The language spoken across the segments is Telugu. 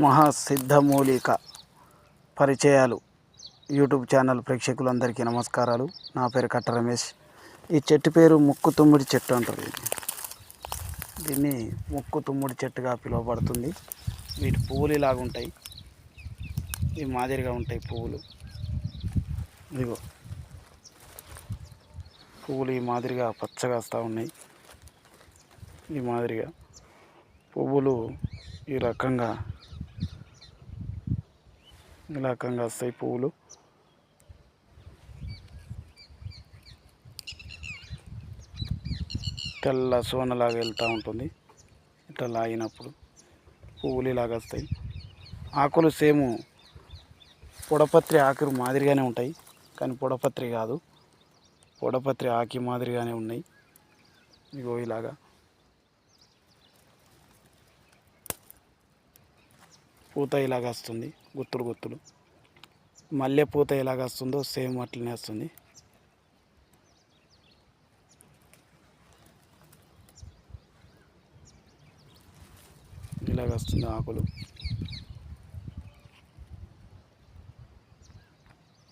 మహాసిద్ధమూలిక పరిచయాలు యూట్యూబ్ ఛానల్ ప్రేక్షకులందరికీ నమస్కారాలు. నా పేరు కట్ట రమేష్. ఈ చెట్టు పేరు ముక్కు తుమ్మిడి చెట్టు అంటారు. దీన్ని ముక్కు తుమ్మిడి చెట్టుగా పిలువబడుతుంది. వీటి పువ్వులు ఇలాగ ఉంటాయి, ఈ మాదిరిగా ఉంటాయి పువ్వులు. ఇదిగో పువ్వులు ఈ మాదిరిగా పచ్చగా వస్తూ ఉన్నాయి. ఈ మాదిరిగా పువ్వులు ఈ రకంగా వస్తాయి. పువ్వులు తెల్ల సోనలాగా వెళ్తూ ఉంటుంది. ఇట్లా లాగినప్పుడు పువ్వులు ఇలాగ వస్తాయి. ఆకులు సేమ్ పొడపత్రి ఆకులు మాదిరిగానే ఉంటాయి, కానీ పొడపత్రి కాదు, పొడపత్రి ఆకి మాదిరిగానే ఉన్నాయి. ఇగో ఇలాగా పూత ఇలాగ వస్తుంది, గుత్తులు గుత్తులు. మల్లె పూత ఎలాగ వస్తుందో సేమ్ అట్లనే వస్తుంది. ఇలాగ వస్తుంది ఆకులు.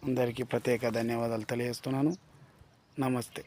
అందరికీ ప్రత్యేక ధన్యవాదాలు తెలియజేస్తున్నాను. నమస్తే.